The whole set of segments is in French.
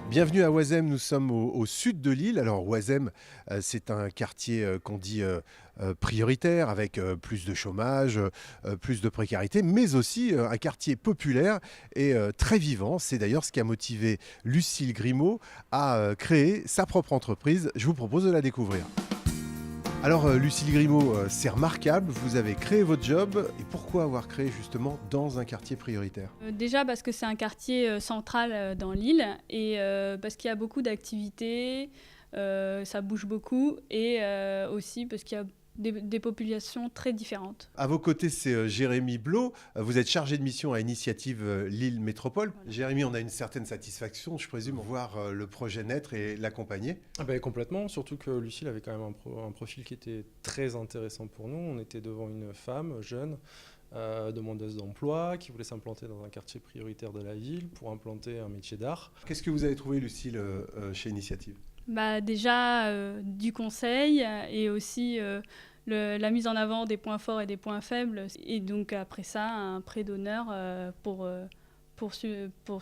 Bienvenue à Oisem, nous sommes au sud de l'île. Alors Oisem, c'est un quartier qu'on dit prioritaire avec plus de chômage, plus de précarité, mais aussi un quartier populaire et très vivant. C'est d'ailleurs ce qui a motivé Lucille Grimaud à créer sa propre entreprise. Je vous propose de la découvrir. Alors Lucille Grimaud, c'est remarquable, vous avez créé votre job et pourquoi avoir créé justement dans un quartier prioritaire? Déjà parce que c'est un quartier central dans l'île et parce qu'il y a beaucoup d'activités, ça bouge beaucoup et aussi parce qu'il y a des populations très différentes. À vos côtés, c'est Jérémy Blot. Vous êtes chargé de mission à Initiative Lille Métropole. Voilà. Jérémy, on a une certaine satisfaction, je présume, voir le projet naître et l'accompagner. Ah ben, complètement, surtout que Lucille avait quand même un profil qui était très intéressant pour nous. On était devant une femme jeune, demandeuse d'emploi, qui voulait s'implanter dans un quartier prioritaire de la ville pour implanter un métier d'art. Qu'est-ce que vous avez trouvé, Lucille, chez Initiative? Déjà du conseil et aussi la mise en avant des points forts et des points faibles. Et donc après ça, un prêt d'honneur pour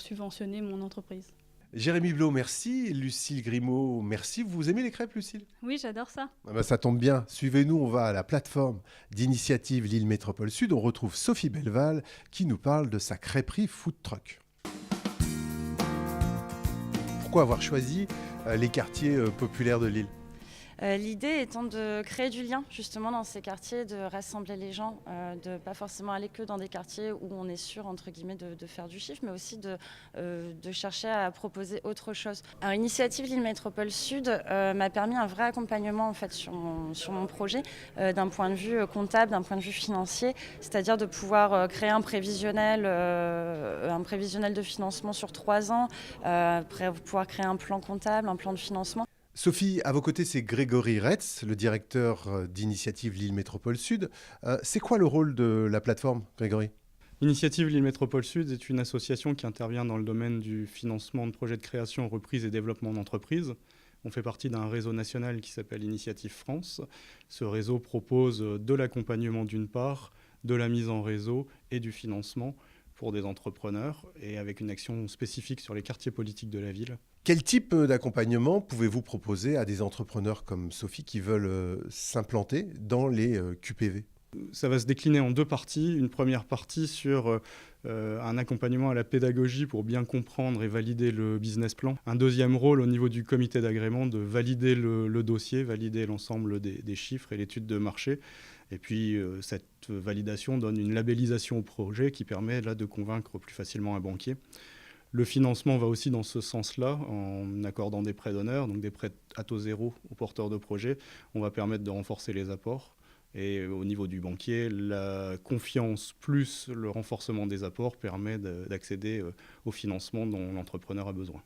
subventionner mon entreprise. Jérémy Blot, merci. Lucille Grimaud, merci. Vous aimez les crêpes, Lucille? Oui, j'adore ça. Ah ben, ça tombe bien. Suivez-nous, on va à la plateforme d'Initiative Lille Métropole Sud. On retrouve Sophie Belleval qui nous parle de sa crêperie food truck. Pourquoi avoir choisi les quartiers populaires de Lille? L'idée étant de créer du lien justement dans ces quartiers, de rassembler les gens, de pas forcément aller que dans des quartiers où on est sûr entre guillemets de faire du chiffre, mais aussi de chercher à proposer autre chose. Alors Initiative Lille Métropole Sud m'a permis un vrai accompagnement en fait sur mon projet d'un point de vue comptable, d'un point de vue financier, c'est-à-dire de pouvoir créer un prévisionnel de financement sur 3 ans, pouvoir créer un plan comptable, un plan de financement. Sophie, à vos côtés, c'est Grégory Retz, le directeur d'Initiative Lille Métropole Sud. C'est quoi le rôle de la plateforme, Grégory? Initiative Lille Métropole Sud est une association qui intervient dans le domaine du financement de projets de création, reprise et développement d'entreprises. On fait partie d'un réseau national qui s'appelle Initiative France. Ce réseau propose de l'accompagnement d'une part, de la mise en réseau et du financement pour des entrepreneurs et avec une action spécifique sur les quartiers politiques de la ville. Quel type d'accompagnement pouvez-vous proposer à des entrepreneurs comme Sophie qui veulent s'implanter dans les QPV? Ça va se décliner en 2 parties. Une première partie sur un accompagnement à la pédagogie pour bien comprendre et valider le business plan. Un deuxième rôle au niveau du comité d'agrément de valider le dossier, valider l'ensemble des chiffres et l'étude de marché. Et puis cette validation donne une labellisation au projet qui permet là de convaincre plus facilement un banquier. Le financement va aussi dans ce sens-là, en accordant des prêts d'honneur, donc des prêts à taux zéro aux porteurs de projets. On va permettre de renforcer les apports. Et au niveau du banquier, la confiance plus le renforcement des apports permet d'accéder au financement dont l'entrepreneur a besoin.